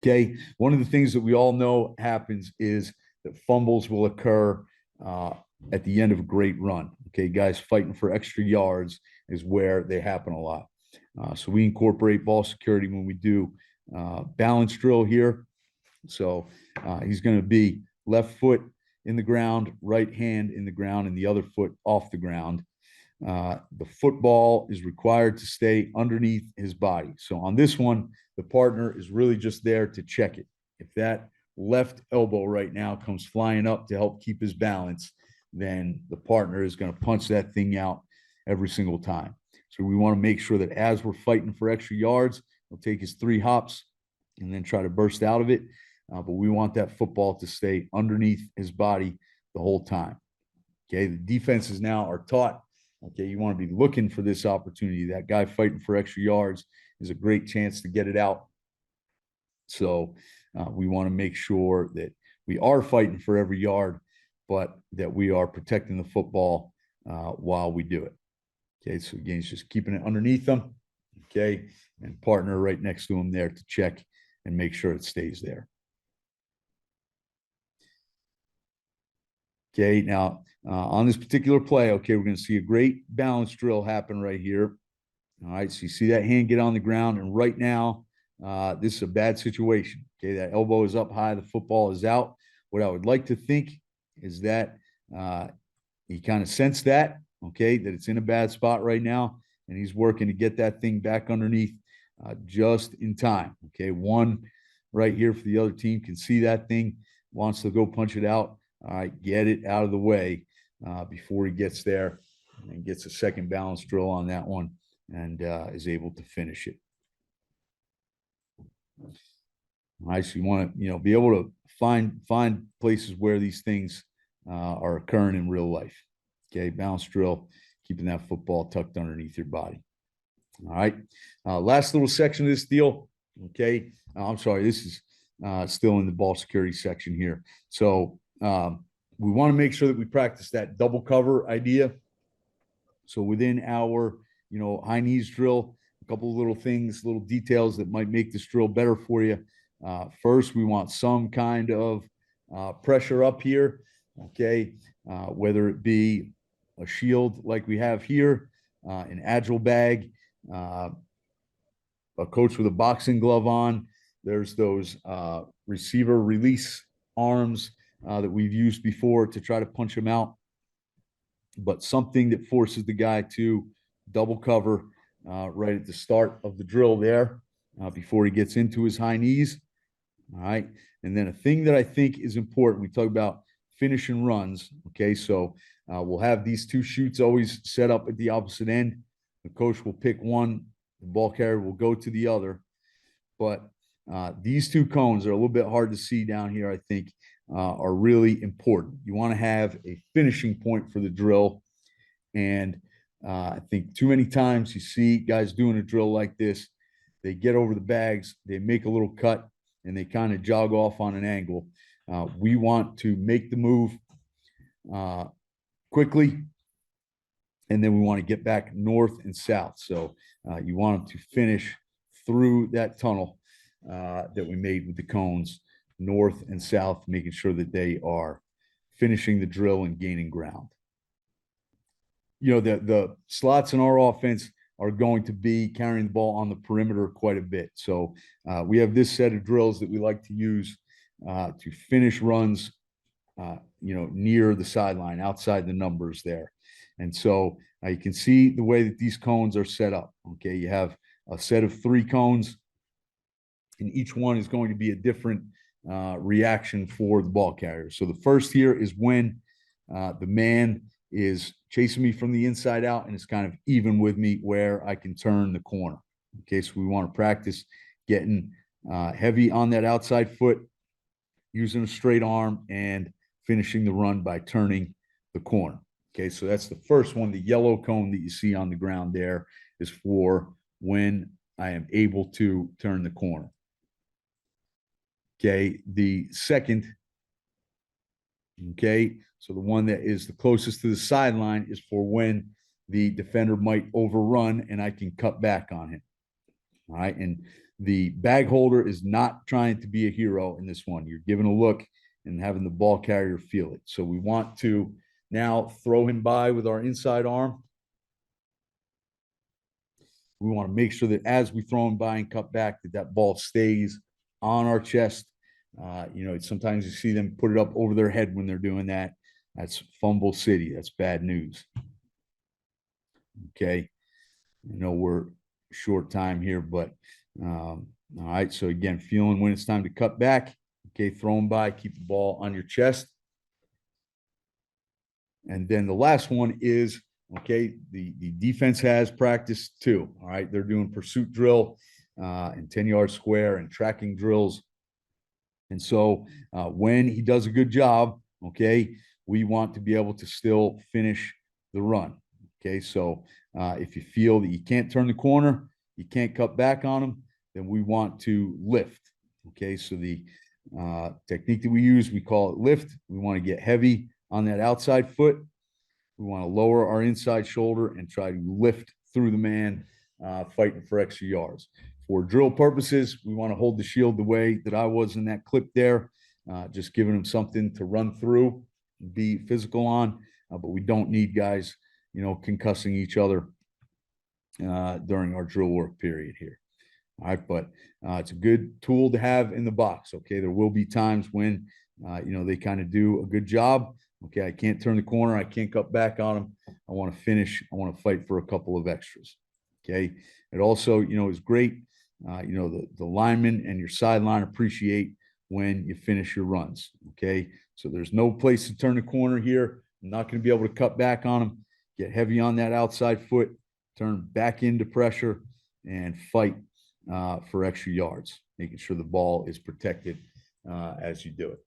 Okay. One of the things that we all know happens is that fumbles will occur at the end of a great run. Okay. Guys fighting for extra yards is where they happen a lot. So we incorporate ball security when we do balance drill here. So he's going to be left foot in the ground, right hand in the ground, and the other foot off the ground. The football is required to stay underneath his body. So on this one, the partner is really just there to check it. If that left elbow right now comes flying up to help keep his balance, then the partner is going to punch that thing out every single time. So we want to make sure that as we're fighting for extra yards, he'll take his 3 hops and then try to burst out of it. But we want that football to stay underneath his body the whole time. Okay, the defenses now are taught. Okay, you want to be looking for this opportunity. That guy fighting for extra yards is a great chance to get it out. So we want to make sure that we are fighting for every yard, but that we are protecting the football while we do it. Okay, so again, it's just keeping it underneath them. Okay, and partner right next to him there to check and make sure it stays there. Okay, now on this particular play, okay, we're going to see a great balance drill happen right here. All right, so you see that hand get on the ground, and right now, this is a bad situation. Okay, that elbow is up high, the football is out. What I would like to think is that he kind of sensed that, okay, that it's in a bad spot right now, and he's working to get that thing back underneath just in time. Okay, one right here for the other team can see that thing, wants to go punch it out. All right, get it out of the way before he gets there and gets a second balance drill on that one and is able to finish it. All right, so you want to, be able to find places where these things are occurring in real life. Okay, balance drill, keeping that football tucked underneath your body. All right, last little section of this deal. Okay, I'm sorry, this is still in the ball security section here. So we want to make sure that we practice that double cover idea. So within our, high knees drill, a couple of little things, little details that might make this drill better for you. First, we want some kind of pressure up here, okay, whether it be a shield like we have here, an agile bag, a coach with a boxing glove on. There's those receiver release arms that we've used before to try to punch them out, but something that forces the guy to double cover right at the start of the drill there before he gets into his high knees. All right. And then a thing that I think is important, we talk about finishing runs. Okay. So we'll have these 2 chutes always set up at the opposite end. The coach will pick one, the ball carrier will go to the other. But these 2 cones are a little bit hard to see down here, I think, are really important. You want to have a finishing point for the drill. And I think too many times you see guys doing a drill like this, they get over the bags, they make a little cut, and they kind of jog off on an angle. We want to make the move quickly, and then we want to get back north and south. So you want them to finish through that tunnel that we made with the cones, north and south, making sure that they are finishing the drill and gaining ground. The slots in our offense are going to be carrying the ball on the perimeter quite a bit. So we have this set of drills that we like to use to finish runs, near the sideline, outside the numbers there. And so you can see the way that these cones are set up. Okay, you have a set of 3 cones, and each one is going to be a different reaction for the ball carrier. So the first here is when the man is chasing me from the inside out and it's kind of even with me where I can turn the corner. Okay, so we want to practice getting heavy on that outside foot, using a straight arm, and finishing the run by turning the corner. Okay, so that's the first one. The yellow cone that you see on the ground there is for when I am able to turn the corner. Okay, the second, okay, so the one that is the closest to the sideline is for when the defender might overrun and I can cut back on him. All right, and The bag holder is not trying to be a hero in this one. You're giving a look and having the ball carrier feel it. So we want to now throw him by with our inside arm. We want to make sure that as we throw him by and cut back, that ball stays on our chest. Sometimes you see them put it up over their head when they're doing that. That's fumble city. That's bad news. Okay. I know we're short time here, but all right. So again, feeling when it's time to cut back. Okay, throw them by, keep the ball on your chest. And then the last one is, okay, the defense has practice too. All right, they're doing pursuit drill and 10-yard square and tracking drills. And so when he does a good job, okay, we want to be able to still finish the run. Okay, so if you feel that you can't turn the corner, you can't cut back on him, then we want to lift. Okay, so the technique that we use, we call it lift. We want to get heavy on that outside foot. We want to lower our inside shoulder and try to lift through the man, fighting for extra yards. For drill purposes, we want to hold the shield the way that I was in that clip there, just giving them something to run through, be physical on, but we don't need guys, concussing each other during our drill work period here. All right, but it's a good tool to have in the box. Okay, there will be times when they kind of do a good job. Okay, I can't turn the corner, I can't cut back on them. I want to finish. I want to fight for a couple of extras. Okay, it also is great. The linemen and your sideline appreciate when you finish your runs. Okay, so there's no place to turn the corner here. I'm not going to be able to cut back on them. Get heavy on that outside foot, turn back into pressure, and fight for extra yards, making sure the ball is protected as you do it.